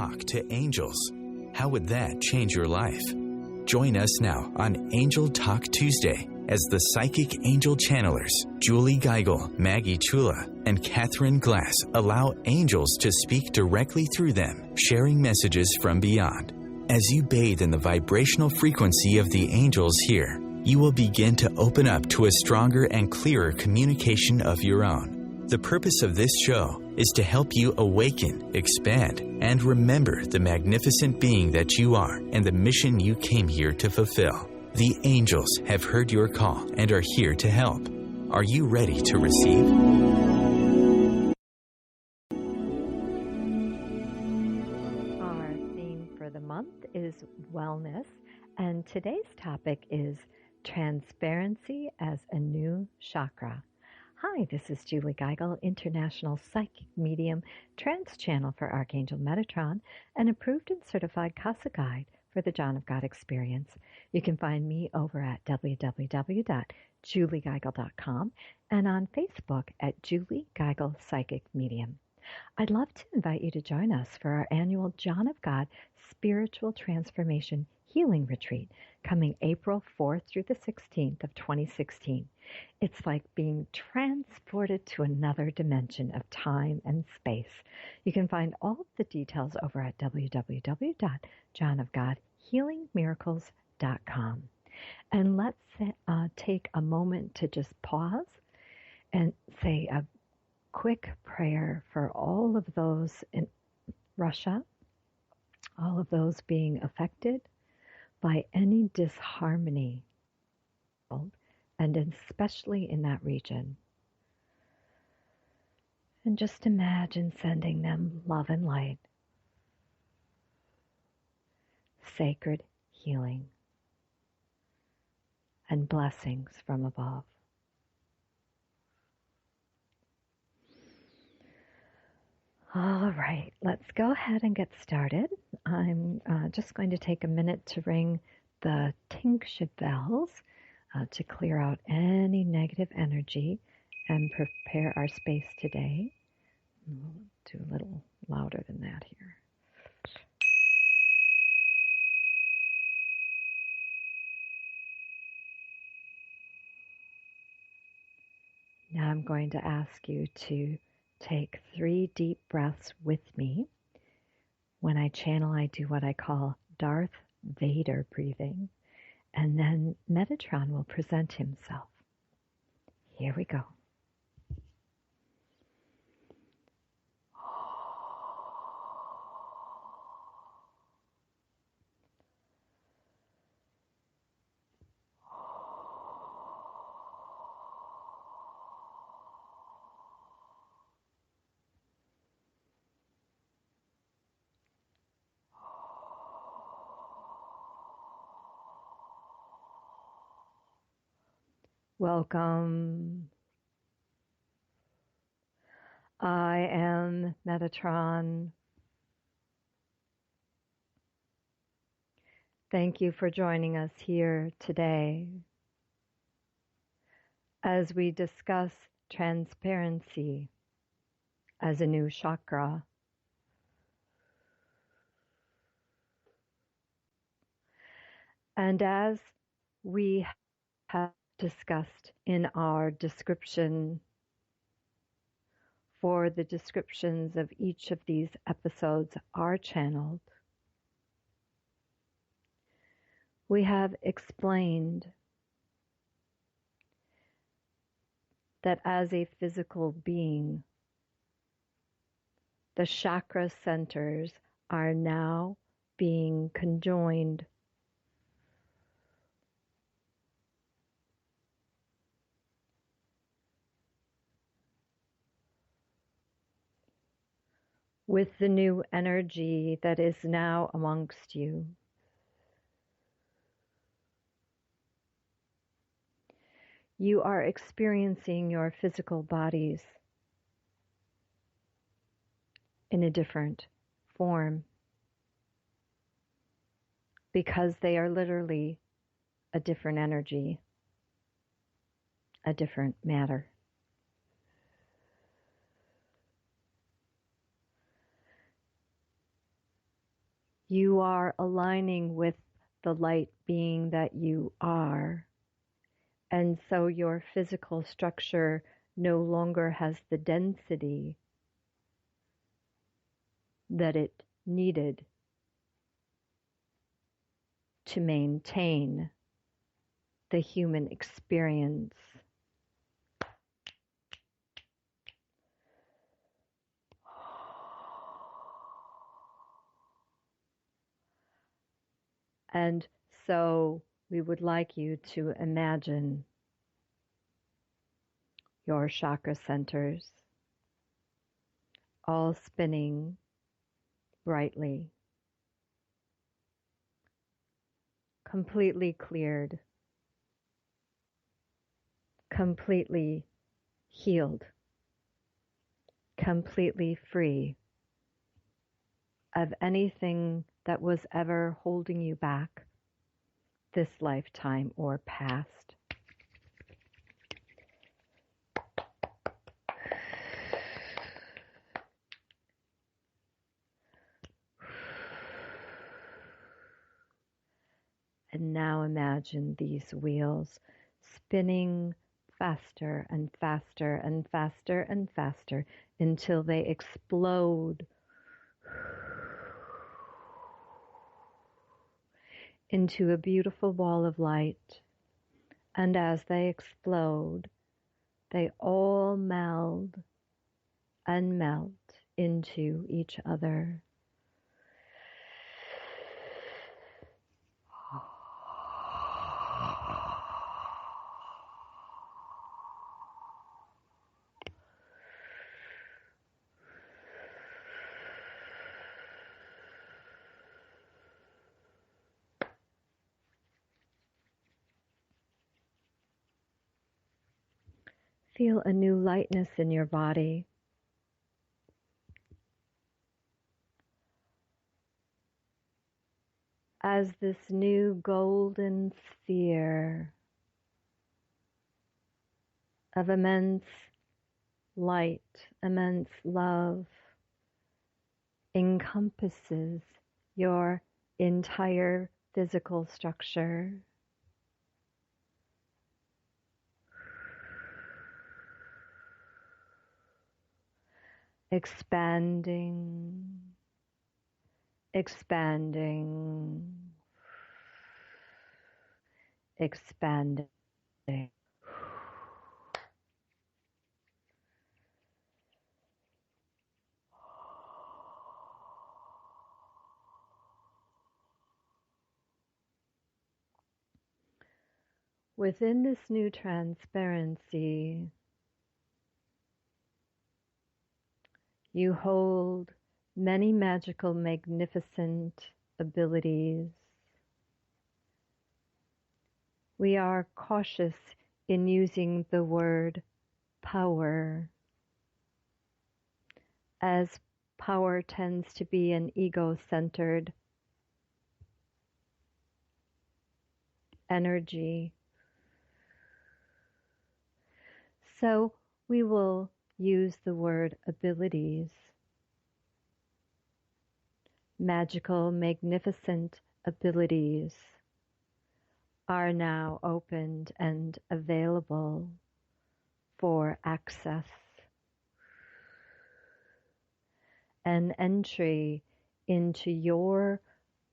talk to angels. How would that change your life? Join us now on Angel Talk Tuesday as the psychic angel channelers Julie Geigel, Maggie Chula, and Catherine Glass allow angels to speak directly through them, sharing messages from beyond. As you bathe in the vibrational frequency of the angels here, you will begin to open up to a stronger and clearer communication of your own. The purpose of this show is to help you awaken, expand, and remember the magnificent being that you are and the mission you came here to fulfill. The angels have heard your call and are here to help. Are you ready to receive? Our theme for the month is wellness, and today's topic is transparency as a new chakra. Hi, this is Julie Geigel, International Psychic Medium, Trance Channel for Archangel Metatron, and approved and certified Casa Guide for the John of God Experience. You can find me over at www.juliegeigel.com and on Facebook at Julie Geigel Psychic Medium. I'd love to invite you to join us for our annual John of God Spiritual Transformation Healing Retreat coming April 4th through the 16th of 2016. It's like being transported to another dimension of time and space. You can find all of the details over at www.johnofgodhealingmiracles.com. And let's take a moment to just pause and say a quick prayer for all of those in Russia, all of those being affected by any disharmony, and especially in that region. And just imagine sending them love and light, sacred healing, and blessings from above. All right, let's go ahead and get started. I'm just going to take a minute to ring the tingsha bells to clear out any negative energy and prepare our space today. We'll do a little louder than that here. Now I'm going to ask you to take 3 deep breaths with me. When I channel, I do what I call Darth Vader breathing, and then Metatron will present himself. Here we go. Welcome. I am Metatron. Thank you for joining us here today as we discuss transparency as a new chakra. And as we have discussed in our description, for the descriptions of each of these episodes are channeled, we have explained that as a physical being, the chakra centers are now being conjoined with the new energy that is now amongst you. You are experiencing your physical bodies in a different form because they are literally a different energy, a different matter. You are aligning with the light being that you are. And so your physical structure no longer has the density that it needed to maintain the human experience. And so we would like you to imagine your chakra centers all spinning brightly, completely cleared, completely healed, completely free of anything that was ever holding you back this lifetime or past. And now imagine these wheels spinning faster and faster and faster and faster until they explode into a beautiful ball of light. And as they explode, they all meld and melt into each other. Feel a new lightness in your body. As this new golden sphere of immense light, immense love encompasses your entire physical structure. Expanding, expanding, expanding. Within this new transparency, you hold many magical, magnificent abilities. We are cautious in using the word power, as power tends to be an ego-centered energy. So we will use the word abilities. Magical, magnificent abilities are now opened and available for access and entry into your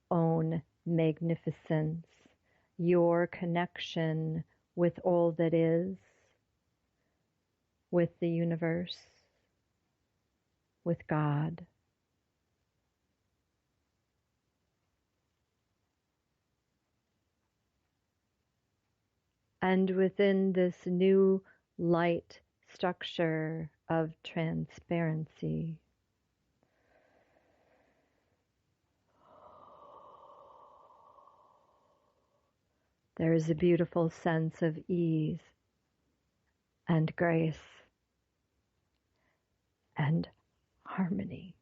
own magnificence, your connection with all that is, with the universe, with God. And within this new light structure of transparency, there is a beautiful sense of ease and grace and harmony.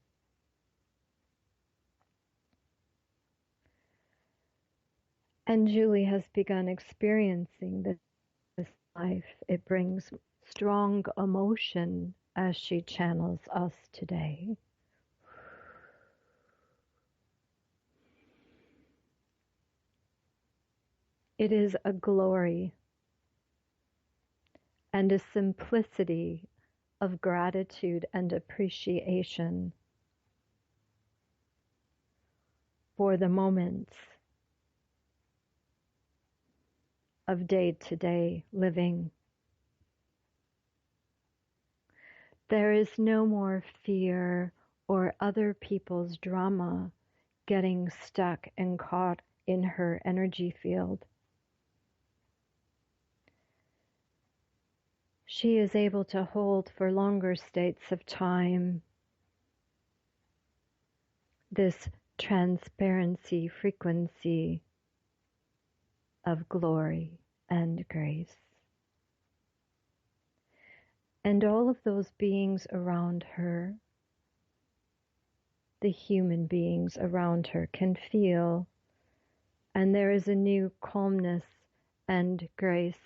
And Julie has begun experiencing this life. It brings strong emotion as she channels us today. It is a glory and a simplicity of gratitude and appreciation for the moments of day-to-day living. There is no more fear or other people's drama getting stuck and caught in her energy field. She is able to hold for longer states of time this transparency frequency of glory and grace. And all of those beings around her, the human beings around her, can feel, and there is a new calmness and grace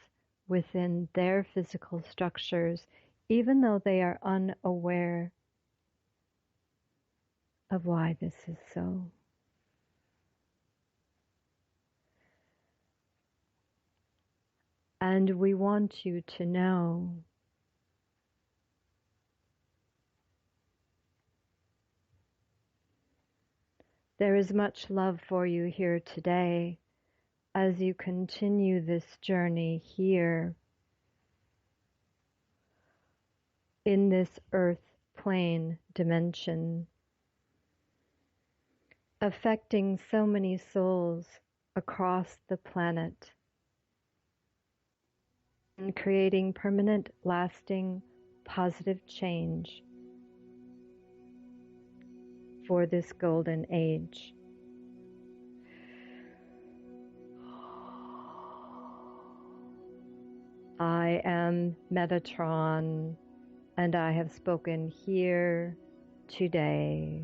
within their physical structures, even though they are unaware of why this is so. And we want you to know there is much love for you here today as you continue this journey here in this earth plane dimension, affecting so many souls across the planet and creating permanent, lasting, positive change for this golden age. I am Metatron, and I have spoken here today.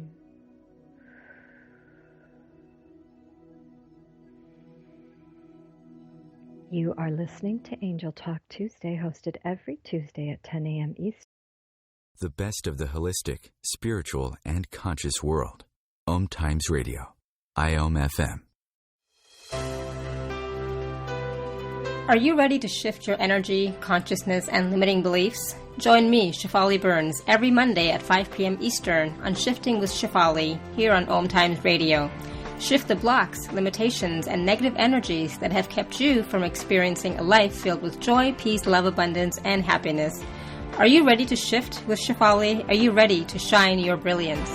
You are listening to Angel Talk Tuesday, hosted every Tuesday at 10 a.m. Eastern. The best of the holistic, spiritual, and conscious world. OMTimes Radio. IOM-FM. Are you ready to shift your energy, consciousness, and limiting beliefs? Join me, Shefali Burns, every Monday at 5 p.m. Eastern on Shifting with Shefali here on OMTimes Radio. Shift the blocks, limitations, and negative energies that have kept you from experiencing a life filled with joy, peace, love, abundance, and happiness. Are you ready to shift with Shefali? Are you ready to shine your brilliance?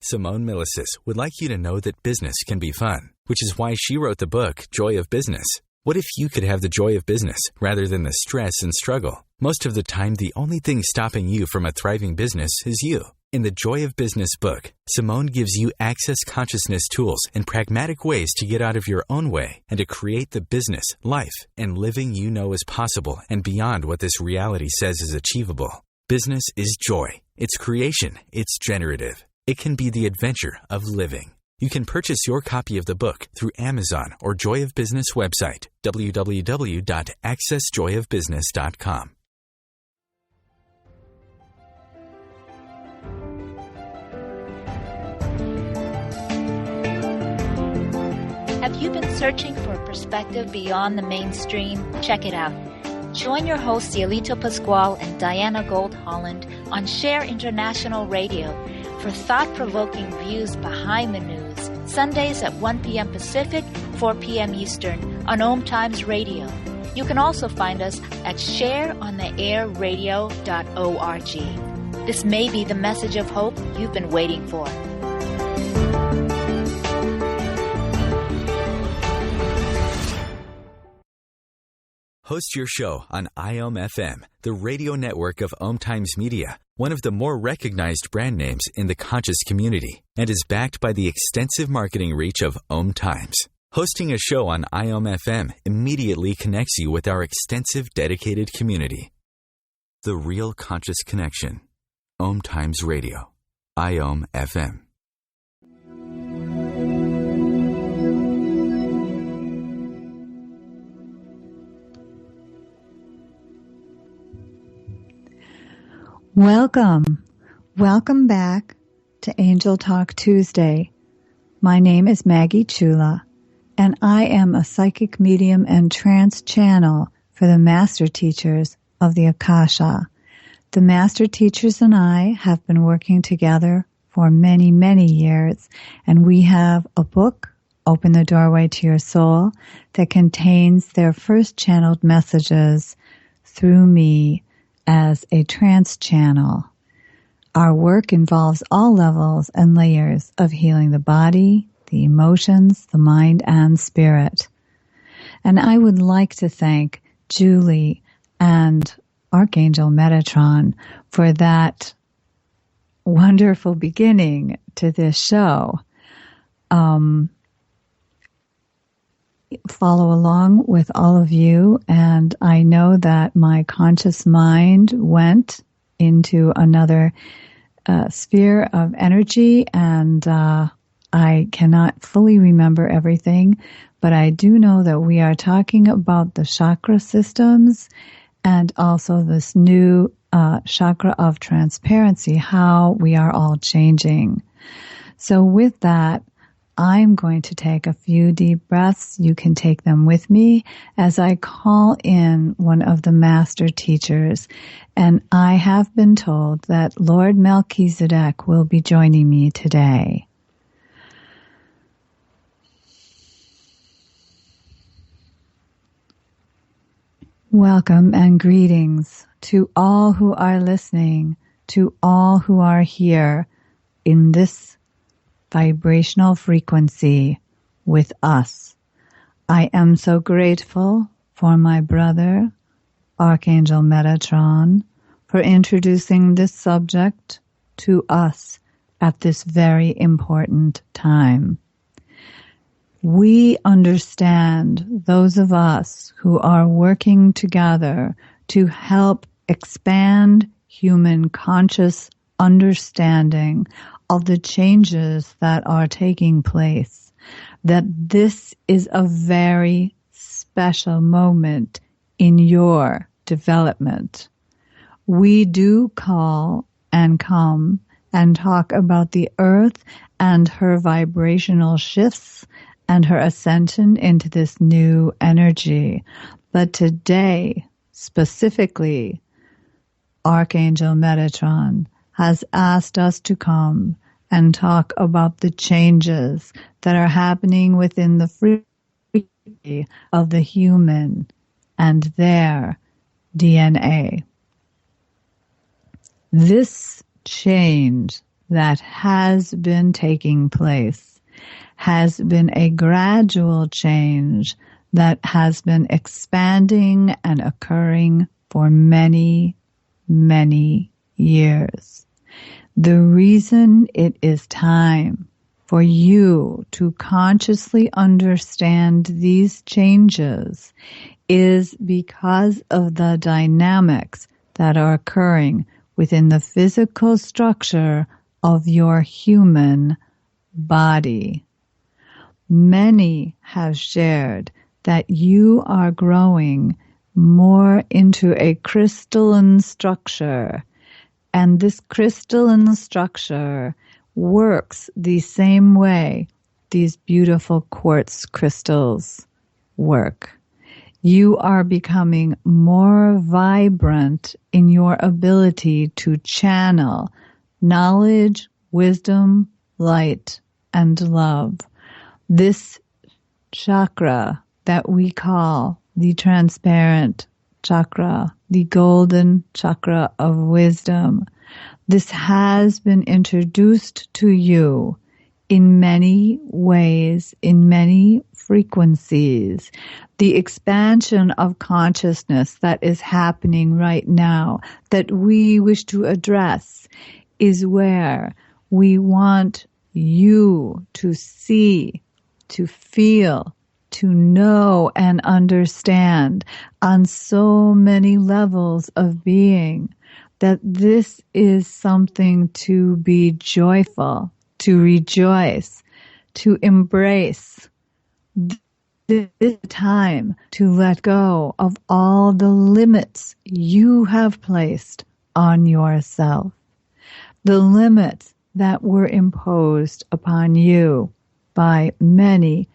Simone Milasas would like you to know that business can be fun, which is why she wrote the book, Joy of Business. What if you could have the joy of business rather than the stress and struggle? Most of the time, the only thing stopping you from a thriving business is you. In the Joy of Business book, Simone gives you access consciousness tools and pragmatic ways to get out of your own way and to create the business, life, and living you know is possible and beyond what this reality says is achievable. Business is joy. It's creation. It's generative. It can be the adventure of living. You can purchase your copy of the book through Amazon or Joy of Business website, www.accessjoyofbusiness.com. Have you been searching for a perspective beyond the mainstream? Check it out. Join your hosts Cielito Pascual and Diana Gold Holland on Share International Radio for thought-provoking views behind the news, Sundays at 1 p.m. Pacific, 4 p.m. Eastern on OMTimes Radio. You can also find us at shareontheairradio.org. This may be the message of hope you've been waiting for. Host your show on IOM-FM, the radio network of OMTimes Media, one of the more recognized brand names in the conscious community, and is backed by the extensive marketing reach of OMTimes. Hosting a show on IOM-FM immediately connects you with our extensive dedicated community. The Real Conscious Connection. OMTimes Radio. IOM-FM. Welcome back to Angel Talk Tuesday. My name is Maggie Chula, and I am a psychic medium and trance channel for the master teachers of the Akasha. The master teachers and I have been working together for many, many years, and we have a book, Open the Doorway to Your Soul, that contains their first channeled messages through me as a trance channel. Our work involves all levels and layers of healing the body, the emotions, the mind, and spirit. And I would like to thank Julie and Archangel Metatron for that wonderful beginning to this show. Follow along with all of you, and I know that my conscious mind went into another sphere of energy, and I cannot fully remember everything, but I do know that we are talking about the chakra systems and also this new chakra of transparency, how we are all changing. So with that, I'm going to take a few deep breaths. You can take them with me as I call in one of the master teachers. And I have been told that Lord Melchizedek will be joining me today. Welcome and greetings to all who are listening, to all who are here in this vibrational frequency with us. I am so grateful for my brother, Archangel Metatron, for introducing this subject to us at this very important time. We understand, those of us who are working together to help expand human conscious understanding of the changes that are taking place, that this is a very special moment in your development. We do call and come and talk about the earth and her vibrational shifts and her ascension into this new energy. But today, specifically, Archangel Metatron has asked us to come and talk about the changes that are happening within the frequency of the human and their DNA. This change that has been taking place has been a gradual change that has been expanding and occurring for many, many years. The reason it is time for you to consciously understand these changes is because of the dynamics that are occurring within the physical structure of your human body. Many have shared that you are growing more into a crystalline structure, and this crystalline structure works the same way these beautiful quartz crystals work. You are becoming more vibrant in your ability to channel knowledge, wisdom, light, and love. This chakra that we call the transparent chakra, the golden chakra of wisdom, this has been introduced to you in many ways, in many frequencies. The expansion of consciousness that is happening right now that we wish to address is where we want you to see, to feel, to know and understand on so many levels of being that this is something to be joyful, to rejoice, to embrace. This is the time to let go of all the limits you have placed on yourself, the limits that were imposed upon you by many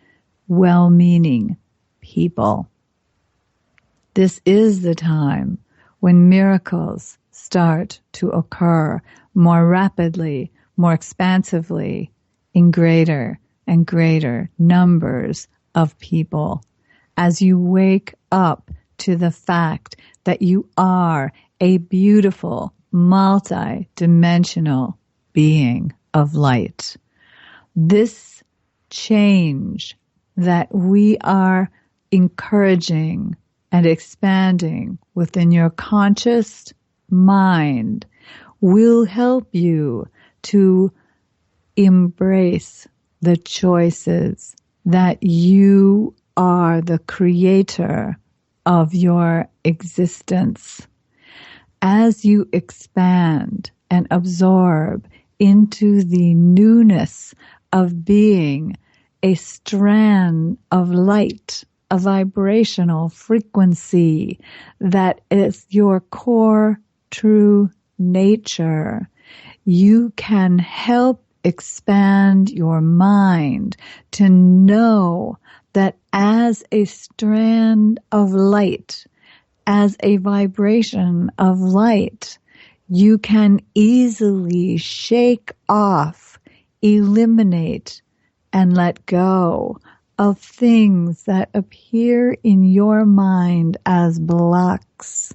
well-meaning people. This is the time when miracles start to occur more rapidly, more expansively, in greater and greater numbers of people. As you wake up to the fact that you are a beautiful, multi-dimensional being of light. This change that we are encouraging and expanding within your conscious mind will help you to embrace the choices that you are the creator of your existence. As you expand and absorb into the newness of being a strand of light, a vibrational frequency that is your core true nature, you can help expand your mind to know that as a strand of light, as a vibration of light, you can easily shake off, eliminate, and let go of things that appear in your mind as blocks,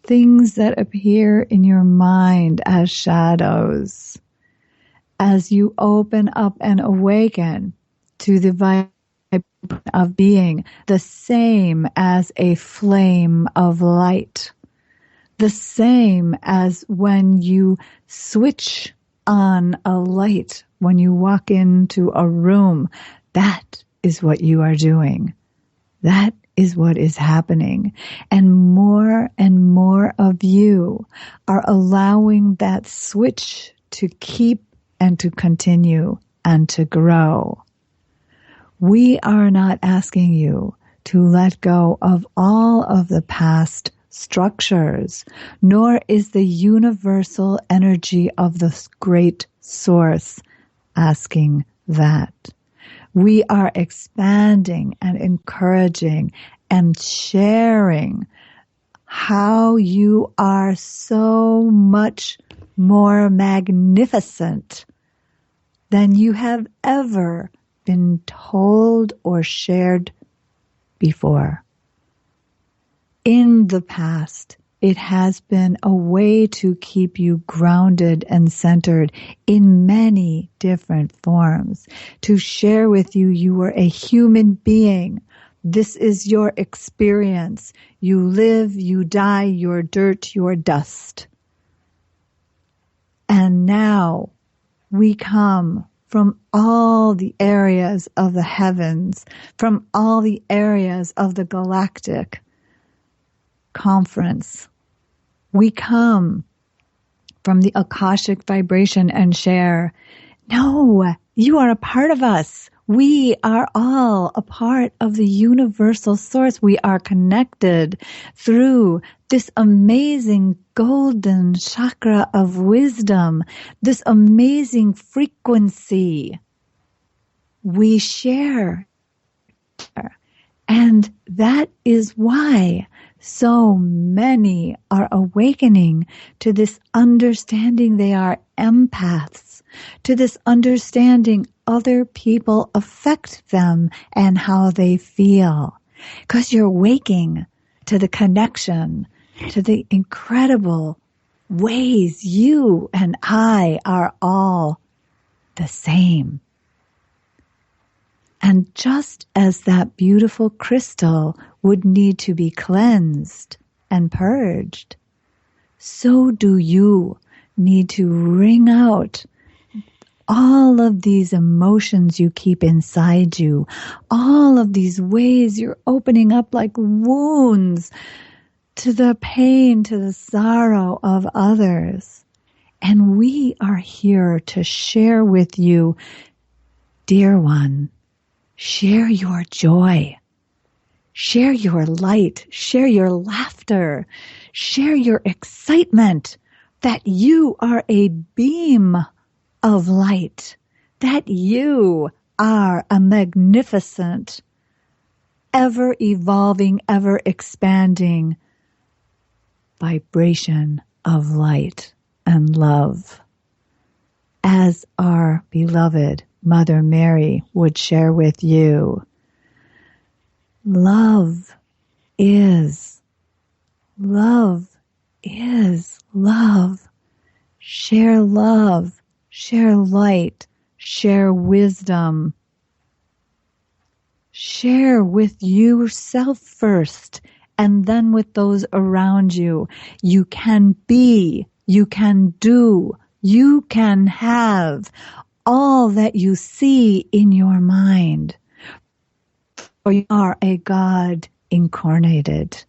things that appear in your mind as shadows. As you open up and awaken to the vibration of being the same as a flame of light, the same as when you switch on a light when you walk into a room, that is what you are doing. That is what is happening. And more of you are allowing that switch to keep and to continue and to grow. We are not asking you to let go of all of the past structures, nor is the universal energy of the great source asking that. We are expanding and encouraging and sharing how you are so much more magnificent than you have ever been told or shared before. In the past, it has been a way to keep you grounded and centered in many different forms. To share with you, you are a human being. This is your experience. You live, you die, you're dirt, you're dust. And now we come from all the areas of the heavens, from all the areas of the galactic conference. We come from the Akashic vibration and share, no, you are a part of us. We are all a part of the universal source. We are connected through this amazing golden chakra of wisdom, this amazing frequency. We share. And that is why so many are awakening to this understanding they are empaths, to this understanding other people affect them and how they feel. Because you're waking to the connection, to the incredible ways you and I are all the same. And just as that beautiful crystal would need to be cleansed and purged, so do you need to wring out all of these emotions you keep inside you, all of these ways you're opening up like wounds to the pain, to the sorrow of others. And we are here to share with you, dear one, share your joy, share your light, share your laughter, share your excitement that you are a beam of light, that you are a magnificent, ever evolving, ever expanding vibration of light and love. As our beloved Mother Mary would share with you, love is love. Share love, share light, share wisdom. Share with yourself first and then with those around you. You can be, you can do, you can have all that you see in your mind. For you are a God incarnated.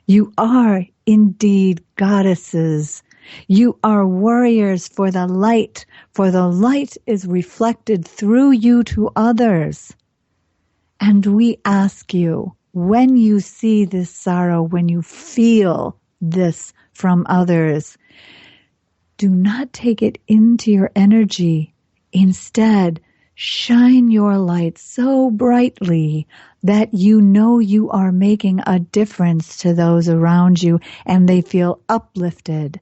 You are indeed goddesses. You are warriors for the light is reflected through you to others. And we ask you, when you see this sorrow, when you feel this from others, do not take it into your energy. Instead, shine your light so brightly that you know you are making a difference to those around you, and they feel uplifted,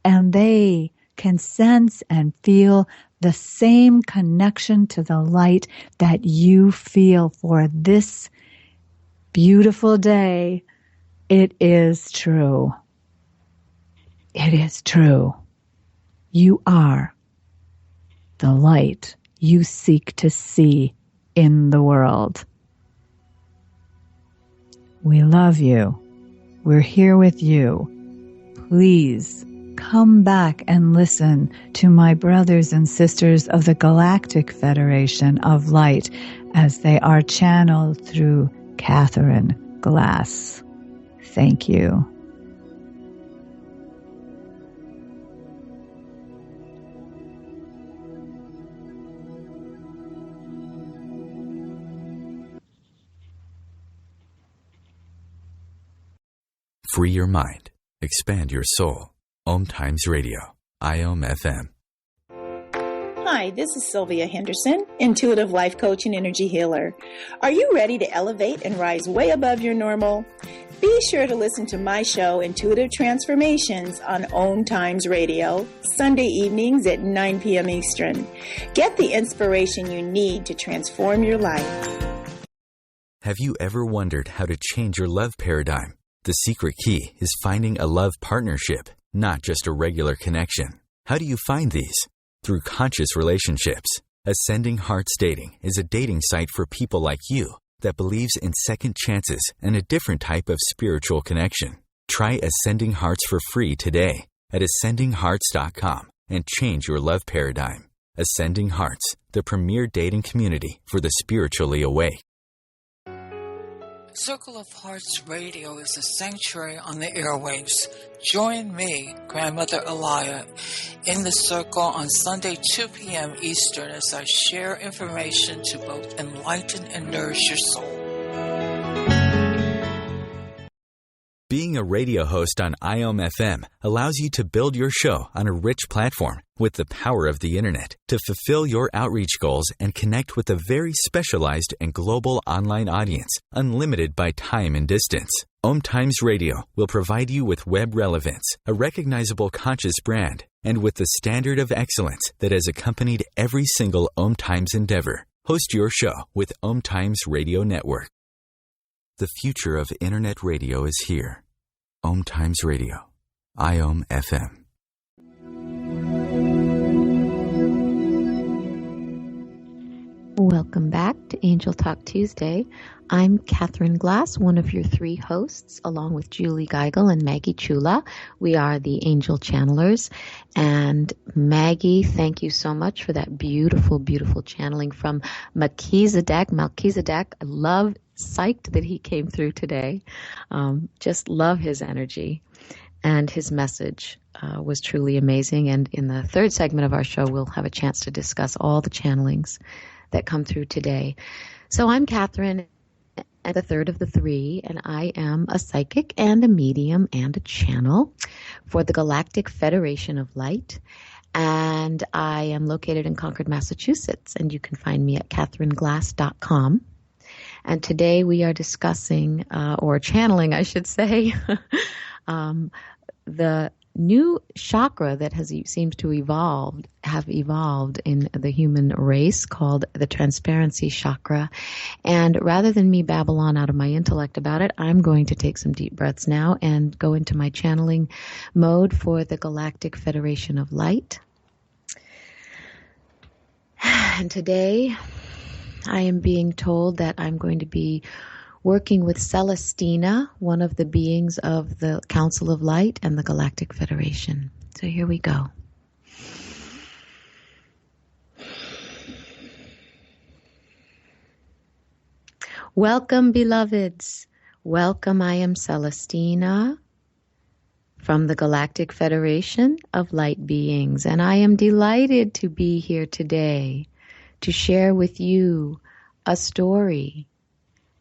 and they can sense and feel the same connection to the light that you feel for this beautiful day. It is true. It is true. You are the light you seek to see in the world. We love you. We're here with you. Please come back and listen to my brothers and sisters of the Galactic Federation of Light as they are channeled through Catherine Glass. Thank you. Free your mind. Expand your soul. OMTimes Radio. IOM FM. Hi, this is Sylvia Henderson, intuitive life coach and energy healer. Are you ready to elevate and rise way above your normal? Be sure to listen to my show, Intuitive Transformations, on OMTimes Radio, Sunday evenings at 9 p.m. Eastern. Get the inspiration you need to transform your life. Have you ever wondered how to change your love paradigm? The secret key is finding a love partnership, not just a regular connection. How do you find these? Through conscious relationships. Ascending Hearts Dating is a dating site for people like you that believes in second chances and a different type of spiritual connection. Try Ascending Hearts for free today at ascendinghearts.com and change your love paradigm. Ascending Hearts, the premier dating community for the spiritually awake. Circle of Hearts Radio is a sanctuary on the airwaves. Join me, Grandmother Elia, in the circle on Sunday 2 p.m. Eastern as I share information to both enlighten and nourish your soul. Being a radio host on IOM FM allows you to build your show on a rich platform with the power of the internet to fulfill your outreach goals and connect with a very specialized and global online audience, unlimited by time and distance. OMTimes Radio will provide you with web relevance, a recognizable conscious brand, and with the standard of excellence that has accompanied every single OMTimes endeavor. Host your show with OMTimes Radio Network. The future of internet radio is here. OMTimes Radio. IOM FM. Welcome back to Angel Talk Tuesday. I'm Catherine Glass, one of your three hosts, along with Julie Geigel and Maggie Chula. We are the Angel Channelers. And Maggie, thank you so much for that beautiful, beautiful channeling from Melchizedek. I love, psyched that he came through today. Just love his energy. And his message was truly amazing. And in the third segment of our show, we'll have a chance to discuss all the channelings that come through today. So I'm Catherine, and the third of the three, and I am a psychic and a medium and a channel for the Galactic Federation of Light. and I am located in Concord, Massachusetts, and you can find me at catherineglass.com. And today we are discussing, or channeling, I should say, the new chakra that seems to have evolved in the human race, called the transparency chakra. And rather than me babble on out of my intellect about it, I'm going to take some deep breaths now and go into my channeling mode for the Galactic Federation of Light. And today I am being told that I'm going to be working with Celestina, one of the beings of the Council of Light and the Galactic Federation. So here we go. Welcome, beloveds. Welcome, I am Celestina from the Galactic Federation of Light Beings, and I am delighted to be here today to share with you a story,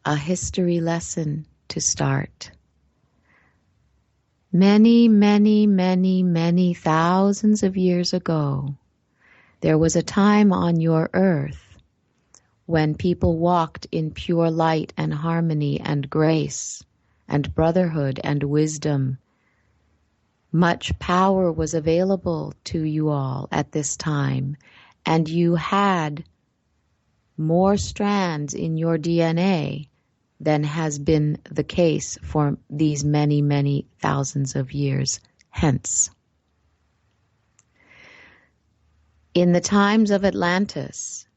a history lesson to start. Many, many, many, many thousands of years ago, there was a time on your earth when people walked in pure light and harmony and grace and brotherhood and wisdom. Much power was available to you all at this time, and you had more strands in your DNA than has been the case for these many, many thousands of years hence. In the times of Atlantis,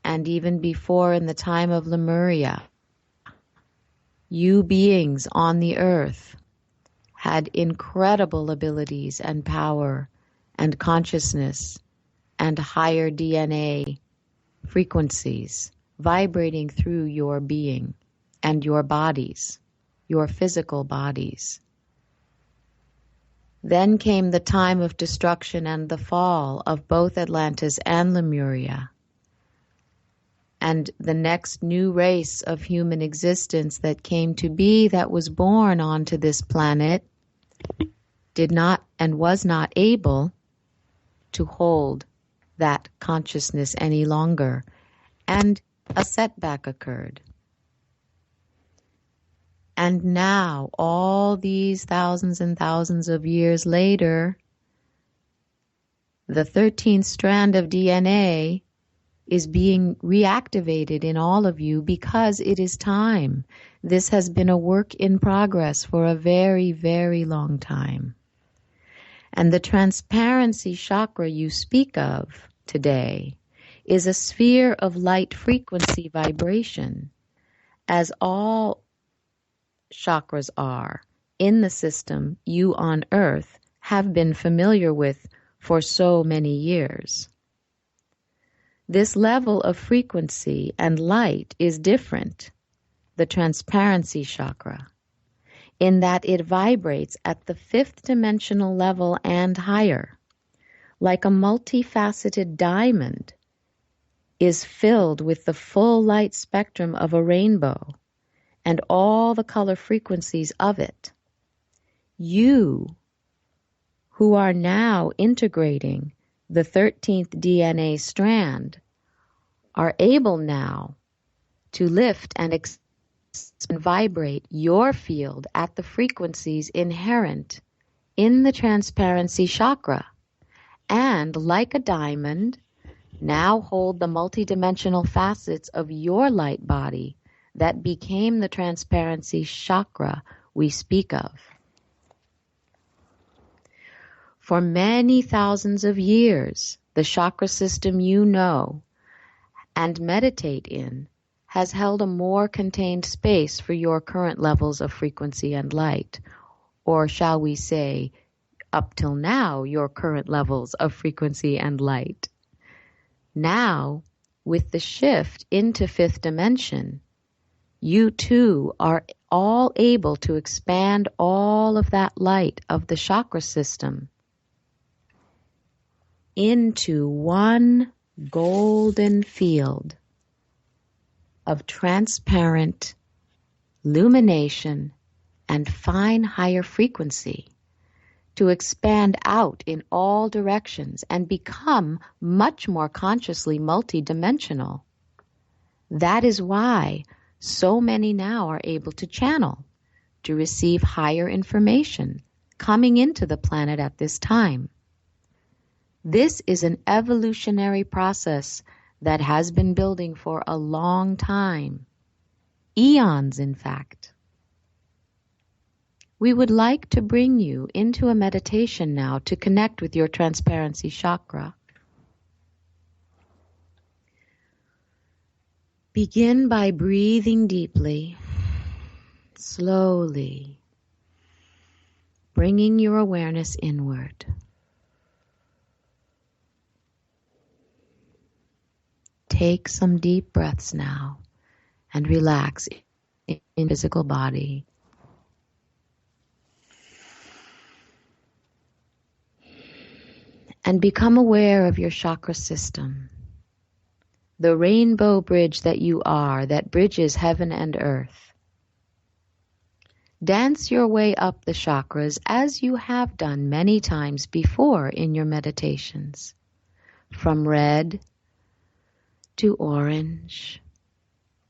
and even before in the time of Lemuria, you beings on the earth had incredible abilities and power and consciousness and higher DNA frequencies vibrating through your being and your bodies, your physical bodies. Then came the time of destruction and the fall of both Atlantis and Lemuria. And the next new race of human existence that came to be, that was born onto this planet, did not and was not able to hold that consciousness any longer, and a setback occurred. And now, all these thousands and thousands of years later, the 13th strand of DNA is being reactivated in all of you because it is time. This has been a work in progress for a very, very long time. And the transparency chakra you speak of today is a sphere of light frequency vibration, as all chakras are in the system you on Earth have been familiar with for so many years. This level of frequency and light is different, the transparency chakra, in that it vibrates at the 5th dimensional level and higher, like a multifaceted diamond is filled with the full light spectrum of a rainbow and all the color frequencies of it. You, who are now integrating the 13th DNA strand, are able now to lift and vibrate your field at the frequencies inherent in the transparency chakra, and like a diamond, now hold the multidimensional facets of your light body that became the transparency chakra we speak of. For many thousands of years, the chakra system you know and meditate in has held a more contained space for your current levels of frequency and light, or shall we say, up till now, your current levels of frequency and light. Now, with the shift into 5th dimension, you too are all able to expand all of that light of the chakra system into one golden field of transparent illumination and fine higher frequency to expand out in all directions and become much more consciously multidimensional. That is why so many now are able to channel, to receive higher information coming into the planet at this time. This is an evolutionary process that has been building for a long time, eons in fact. We would like to bring you into a meditation now to connect with your transparency chakra. Begin by breathing deeply, slowly, bringing your awareness inward. Take some deep breaths now and relax in the physical body. And become aware of your chakra system, the rainbow bridge that you are, that bridges heaven and earth. Dance your way up the chakras as you have done many times before in your meditations, from red to orange,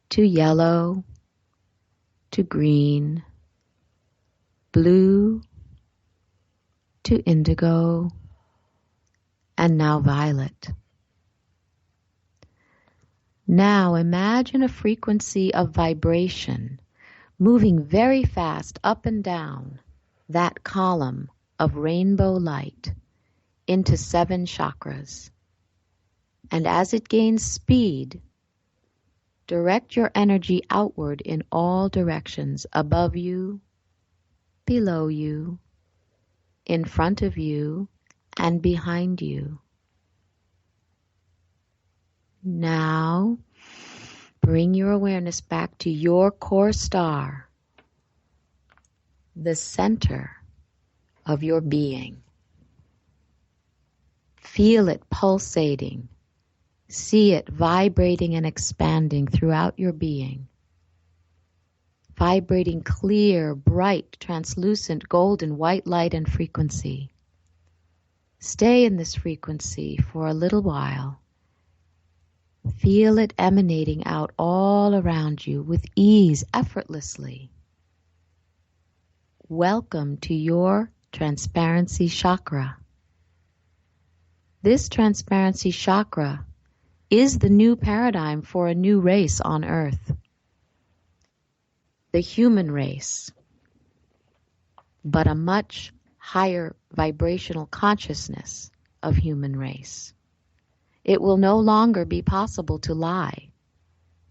to yellow, to green, blue, to indigo, and now violet. Now imagine a frequency of vibration moving very fast up and down that column of rainbow light into 7 chakras. And as it gains speed, direct your energy outward in all directions, above you, below you, in front of you, and behind you. Now, bring your awareness back to your core star, the center of your being. Feel it pulsating. See it vibrating and expanding throughout your being. Vibrating clear, bright, translucent, golden, white light and frequency. Stay in this frequency for a little while. Feel it emanating out all around you with ease, effortlessly. Welcome to your transparency chakra. This transparency chakra is the new paradigm for a new race on Earth. The human race, but a much higher vibrational consciousness of human race. It will no longer be possible to lie.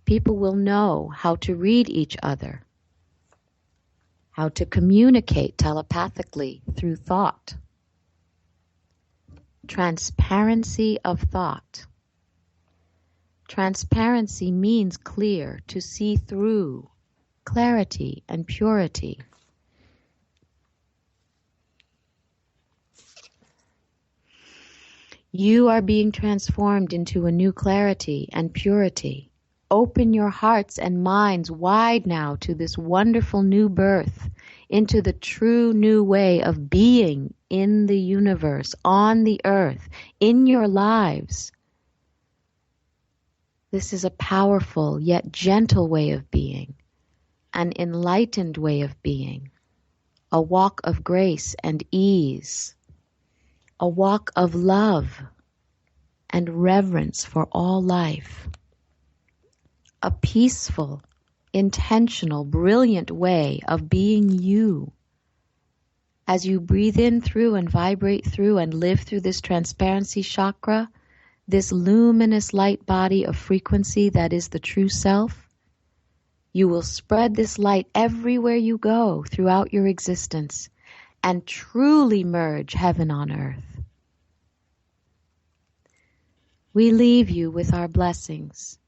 People will know how to read each other, how to communicate telepathically through thought. Transparency of thought. Transparency means clear, to see through, clarity and purity. You are being transformed into a new clarity and purity. Open your hearts and minds wide now to this wonderful new birth, into the true new way of being in the universe, on the earth, in your lives. This is a powerful yet gentle way of being, an enlightened way of being, a walk of grace and ease, a walk of love and reverence for all life, a peaceful, intentional, brilliant way of being you. As you breathe in through and vibrate through and live through this transparency chakra, this luminous light body of frequency that is the true self, you will spread this light everywhere you go throughout your existence and truly merge heaven on earth. We leave you with our blessings.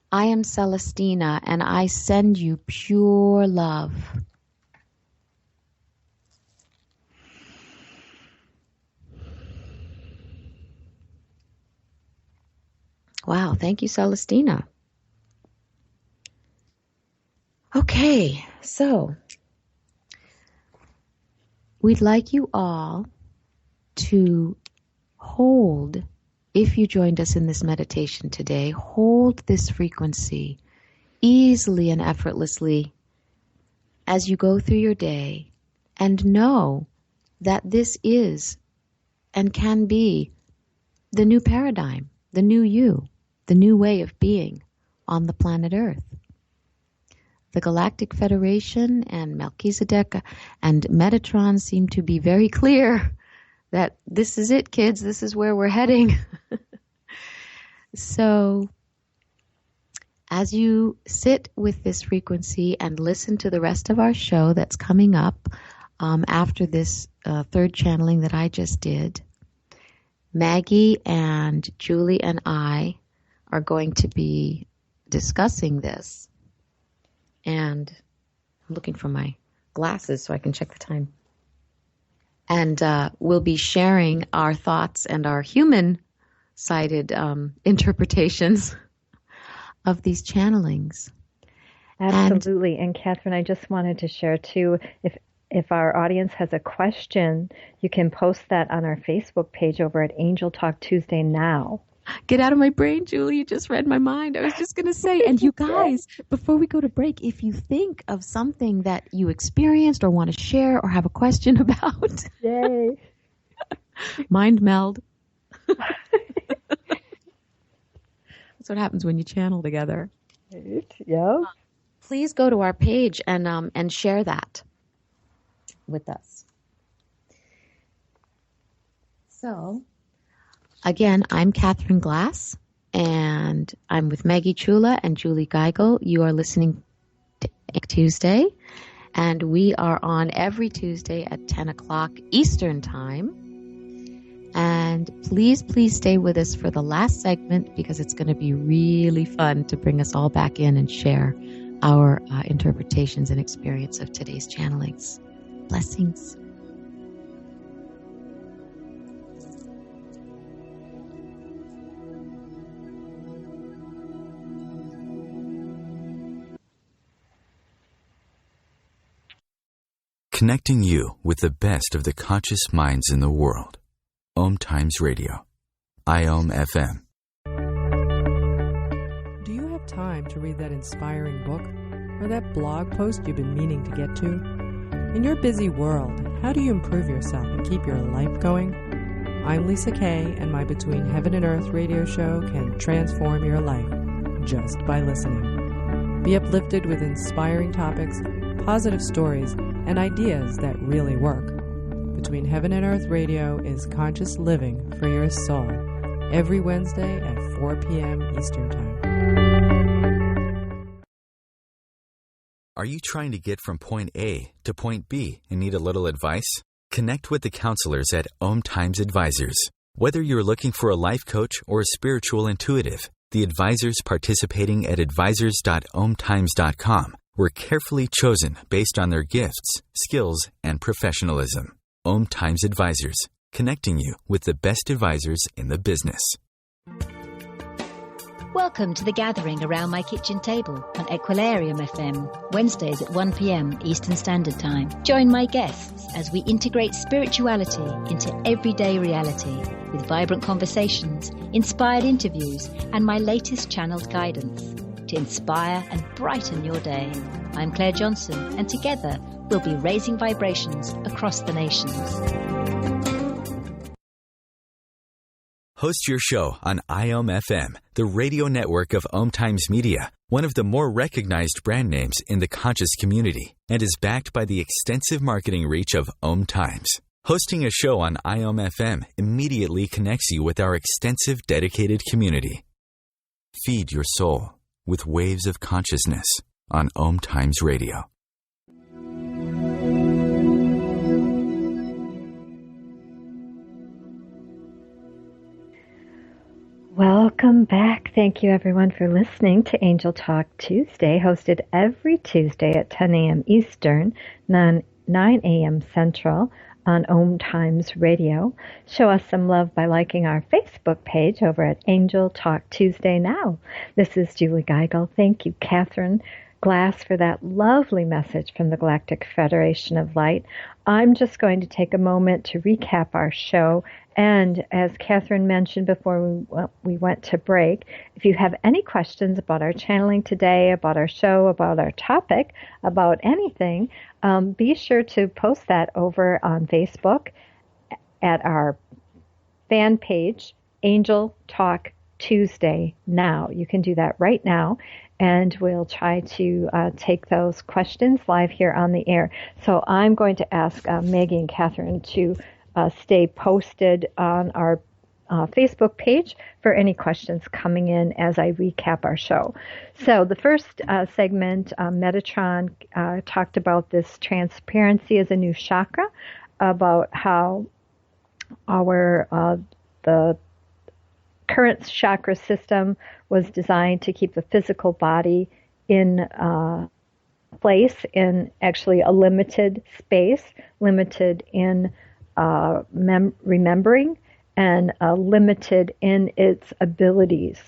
I am Celestina, and I send you pure love. Wow, thank you, Celestina. Okay, so we'd like you all to hold, if you joined us in this meditation today, hold this frequency easily and effortlessly as you go through your day, and know that this is and can be the new paradigm, the new you, the new way of being on the planet Earth. The Galactic Federation and Melchizedek and Metatron seem to be very clear that this is it, kids. This is where we're heading. So as you sit with this frequency and listen to the rest of our show that's coming up after this third channeling that I just did, Maggie and Julie and I are going to be discussing this. And I'm looking for my glasses so I can check the time. And we'll be sharing our thoughts and our human-sided interpretations of these channelings. Absolutely. And Catherine, I just wanted to share too, if our audience has a question, you can post that on our Facebook page over at Angel Talk Tuesday Now. Get out of my brain, Julie. You just read my mind. I was just going to say, and you guys, before we go to break, if you think of something that you experienced or want to share or have a question about, yay, mind meld. That's what happens when you channel together. Right. Yeah. Please go to our page and share that with us. So, again, I'm Catherine Glass, and I'm with Maggie Chula and Julie Geigel. You are listening to Tuesday, and we are on every Tuesday at 10 o'clock Eastern Time. And please stay with us for the last segment, because it's going to be really fun to bring us all back in and share our interpretations and experience of today's channelings. Blessings. Connecting you with the best of the conscious minds in the world. OMTimes Radio. IOM FM. Do you have time to read that inspiring book or that blog post you've been meaning to get to? In your busy world, how do you improve yourself and keep your life going? I'm Lisa Kay, and my Between Heaven and Earth radio show can transform your life just by listening. Be uplifted with inspiring topics, positive stories, and ideas that really work. Between Heaven and Earth Radio is conscious living for your soul, every Wednesday at 4 p.m. Eastern Time. Are you trying to get from point A to point B and need a little advice? Connect with the counselors at OMTimes Advisors. Whether you're looking for a life coach or a spiritual intuitive, the advisors participating at advisors.omtimes.com were carefully chosen based on their gifts, skills, and professionalism. OMTimes Advisors, connecting you with the best advisors in the business. Welcome to The Gathering Around My Kitchen Table on Equilarium FM, Wednesdays at 1 p.m. Eastern Standard Time. Join my guests as we integrate spirituality into everyday reality with vibrant conversations, inspired interviews, and my latest channeled guidance to inspire and brighten your day. I'm Claire Johnson, and together we'll be raising vibrations across the nations. Host your show on IOM FM, the radio network of OMTimes Media, one of the more recognized brand names in the conscious community, and is backed by the extensive marketing reach of OMTimes. Hosting a show on IOM FM immediately connects you with our extensive dedicated community. Feed your soul with waves of consciousness on OMTimes Radio. Welcome back. Thank you, everyone, for listening to Angel Talk Tuesday, hosted every Tuesday at 10 a.m. Eastern, 9 a.m. Central on OMTimes Radio. Show us some love by liking our Facebook page over at Angel Talk Tuesday Now. This is Julie Geigel. Thank you, Catherine, Glass for that lovely message from the Galactic Federation of Light. I'm just going to take a moment to recap our show. And as Catherine mentioned before we went to break, if you have any questions about our channeling today, about our show, about our topic, about anything, be sure to post that over on Facebook at our fan page, Angel Talk Tuesday Now. You can do that right now. And we'll try to take those questions live here on the air. So I'm going to ask Maggie and Catherine to stay posted on our Facebook page for any questions coming in as I recap our show. So the first segment, Metatron talked about this transparency as a new chakra, about how the current chakra system was designed to keep the physical body in place in actually a limited space, limited in remembering, and limited in its abilities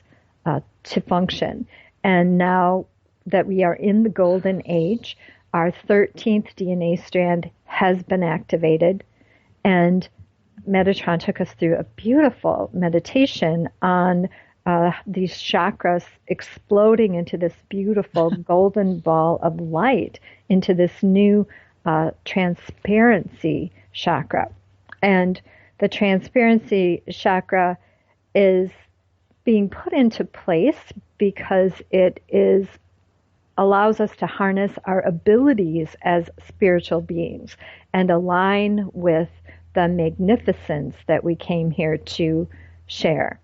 to function. And now that we are in the golden age, our 13th DNA strand has been activated, and Metatron took us through a beautiful meditation on these chakras exploding into this beautiful golden ball of light, into this new transparency chakra. And the transparency chakra is being put into place because it allows us to harness our abilities as spiritual beings and align with the magnificence that we came here to share.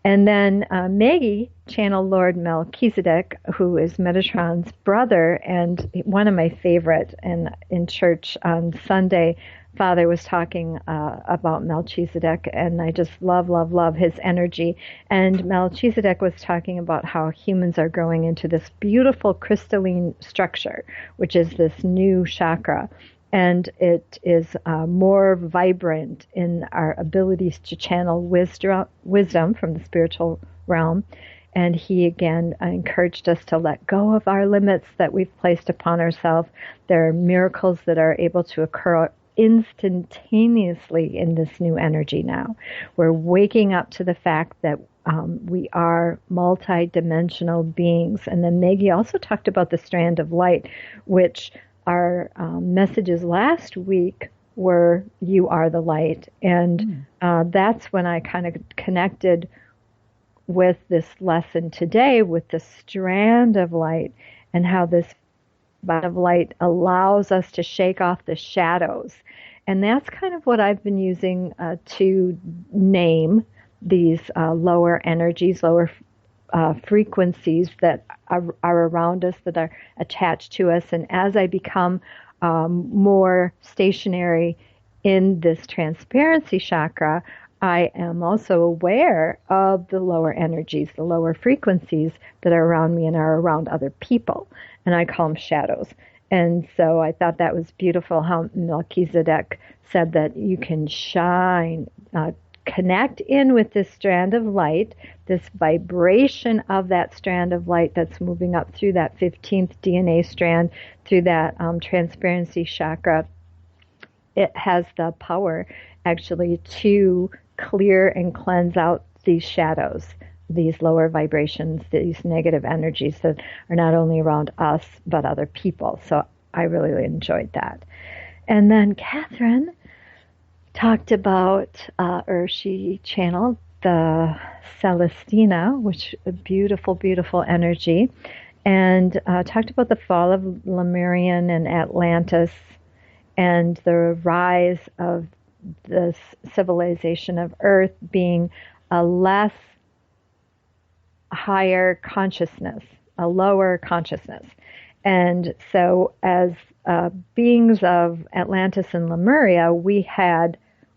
And then Maggie channeled Lord Melchizedek, who is Metatron's brother and one of my favorite. And in church on Sunday, Father was talking about Melchizedek, and I just love his energy. And Melchizedek was talking about how humans are growing into this beautiful crystalline structure, which is this new chakra. And it is more vibrant in our abilities to channel wisdom from the spiritual realm. And he, again, encouraged us to let go of our limits that we've placed upon ourselves. There are miracles that are able to occur instantaneously in this new energy now. We're waking up to the fact that we are multi-dimensional beings. And then Maggie also talked about the strand of light, which our messages last week were, you are the light. And that's when I kind of connected with this lesson today with the strand of light and how this band of light allows us to shake off the shadows. And that's kind of what I've been using to name these lower energies, lower frequencies that are around us, that are attached to us. And as I become more stationary in this transparency chakra, I am also aware of the lower energies, the lower frequencies that are around me and are around other people. And I call them shadows. And so I thought that was beautiful how Melchizedek said that you can shine, connect in with this strand of light, this vibration of that strand of light that's moving up through that 15th DNA strand, through that transparency chakra. It has the power actually to clear and cleanse out these shadows, these lower vibrations, these negative energies that are not only around us, but other people. So I really enjoyed that. And then Catherine talked about, or she channeled the Celestina, which is a beautiful, beautiful energy, and talked about the fall of Lemurian and Atlantis and the rise of this civilization of Earth being a less higher consciousness, a lower consciousness. And so as beings of Atlantis and Lemuria, we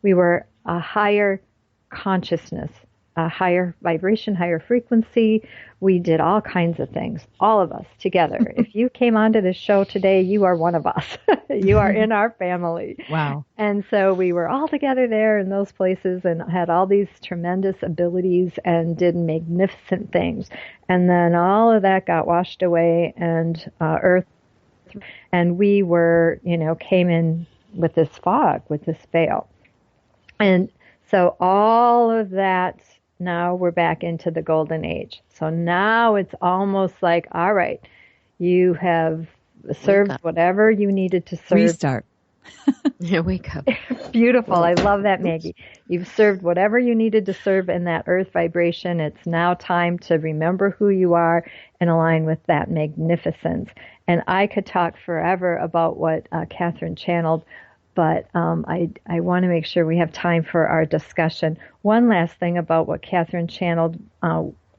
were a higher consciousness a higher vibration, higher frequency. We did all kinds of things, all of us together. If you came onto this show today, you are one of us. You are in our family. Wow. And so we were all together there in those places and had all these tremendous abilities and did magnificent things. And then all of that got washed away, and Earth, and we were, came in with this fog, with this veil. And so all of that, now we're back into the golden age. So now it's almost like, all right, you have served whatever you needed to serve. Restart. Yeah, wake up. Beautiful. I love that, Maggie. You've served whatever you needed to serve in that earth vibration. It's now time to remember who you are and align with that magnificence. And I could talk forever about what Catherine channeled, but I want to make sure we have time for our discussion. One last thing about what Catherine channeled,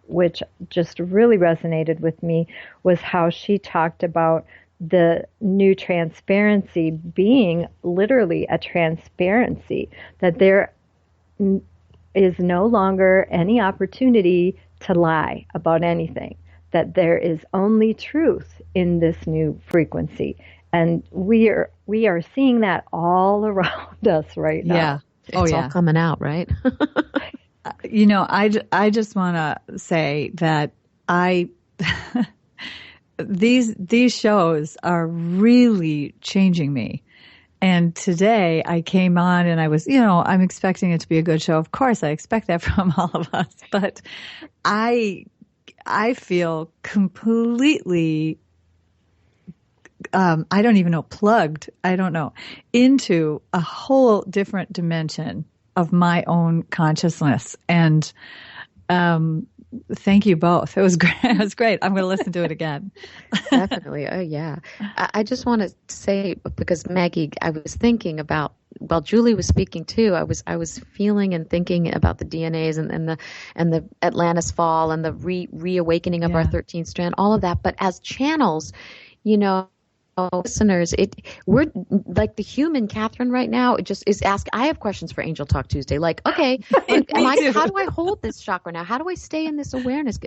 which just really resonated with me, was how she talked about the new transparency being literally a transparency, that there is no longer any opportunity to lie about anything, that there is only truth in this new frequency. And we are seeing that all around us right now. Yeah. It's all coming out, right? I just want to say that these shows are really changing me. And today I came on and I was, I'm expecting it to be a good show. Of course, I expect that from all of us, but I feel completely I don't even know, plugged, I don't know, into a whole different dimension of my own consciousness. And thank you both. It was great. It was great. I'm going to listen to it again. Definitely. Oh, yeah. I just want to say, because Maggie, I was thinking about, while Julie was speaking too, I was feeling and thinking about the DNAs and the Atlantis fall and the reawakening of our 13th strand, all of that. But as channels, listeners, we're like the human Catherine right now. It just is ask. I have questions for Angel Talk Tuesday. Like, okay, how do I hold this chakra now? How do I stay in this awareness?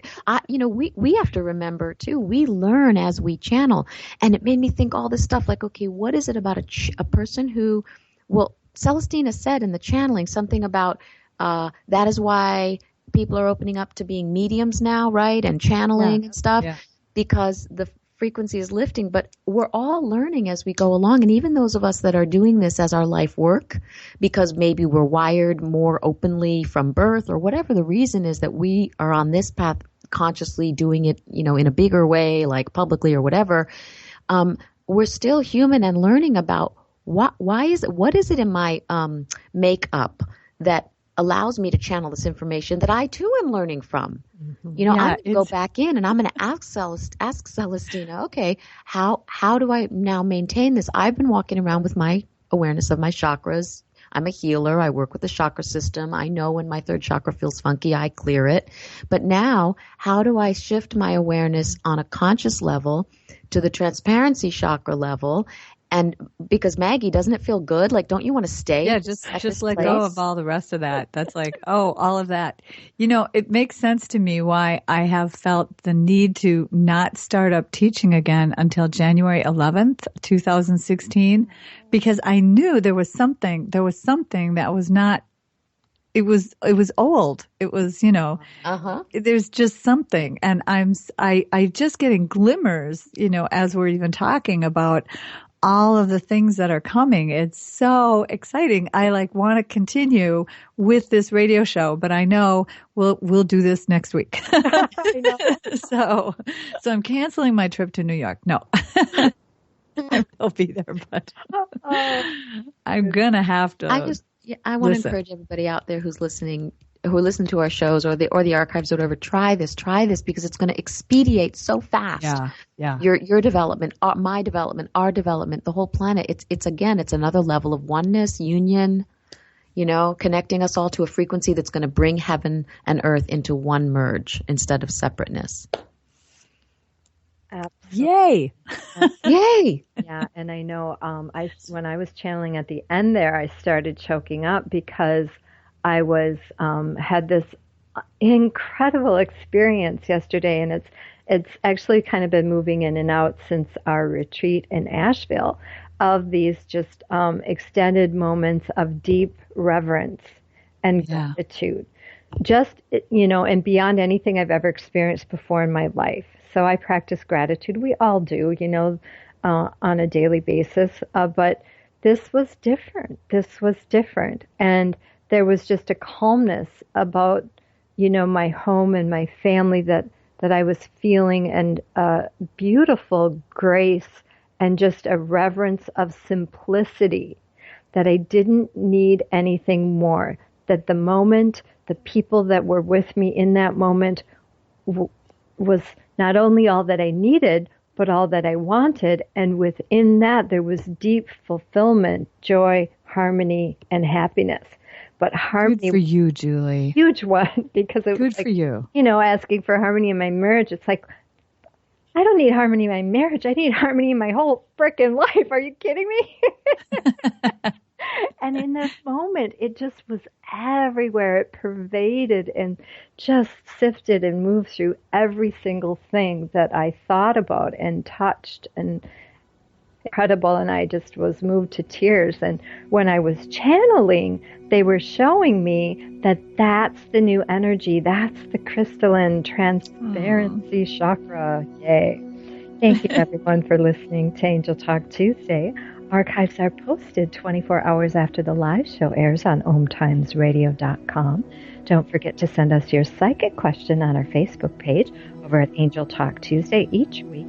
We have to remember too. We learn as we channel, and it made me think all this stuff. Like, okay, what is it about a person who? Well, Celestina said in the channeling something about that is why people are opening up to being mediums now, right? And channeling and stuff because the frequency is lifting, but we're all learning as we go along. And even those of us that are doing this as our life work, because maybe we're wired more openly from birth or whatever the reason is that we are on this path consciously doing it, in a bigger way, like publicly or whatever, we're still human and learning about what is it in my makeup that allows me to channel this information that I too am learning from. Mm-hmm. I'm going to go back in and I'm going to ask Celestina, okay, how do I now maintain this? I've been walking around with my awareness of my chakras. I'm a healer. I work with the chakra system. I know when my third chakra feels funky, I clear it. But now, how do I shift my awareness on a conscious level to the transparency chakra level? And because Maggie, doesn't it feel good? Like, don't you want to stay? Yeah, just let go of all the rest of that. That's like, all of that. It makes sense to me why I have felt the need to not start up teaching again until January 11th, 2016, because I knew there was something that was not, it was old. It was, there's just something. And I just getting glimmers, as we're even talking about all of the things that are coming. It's so exciting. I want to continue with this radio show, but I know we'll do this next week. So I'm canceling my trip to New York. No, I'll be there, but I'm going to have to. I want to encourage everybody out there who's listening, who listen to our shows or the archives or whatever, try this because it's going to expedite so fast. Yeah. Your development, my development, our development, the whole planet. It's another level of oneness, union, connecting us all to a frequency that's going to bring heaven and earth into one merge instead of separateness. Absolutely. Yay! Yeah, and I know when I was channeling at the end there, I started choking up because I was had this incredible experience yesterday, and it's actually kind of been moving in and out since our retreat in Asheville, of these just extended moments of deep reverence and gratitude. Just, and beyond anything I've ever experienced before in my life. So I practice gratitude. We all do, on a daily basis. But this was different. And there was just a calmness about, my home and my family that I was feeling, and a beautiful grace and just a reverence of simplicity, that I didn't need anything more, that the moment, the people that were with me in that moment was not only all that I needed, but all that I wanted. And within that, there was deep fulfillment, joy, harmony, and happiness. But harmony. Good for you, Julie. Huge one, because it was good for you. Asking for harmony in my marriage. It's like, I don't need harmony in my marriage. I need harmony in my whole frickin' life. Are you kidding me? And in this moment, it just was everywhere. It pervaded and just sifted and moved through every single thing that I thought about and touched, and incredible. And I just was moved to tears. And when I was channeling, they were showing me that that's the new energy. That's the crystalline transparency chakra. Yay. Thank you, everyone, for listening to Angel Talk Tuesday. Archives are posted 24 hours after the live show airs on OMTimesRadio.com. Don't forget to send us your psychic question on our Facebook page over at Angel Talk Tuesday each week.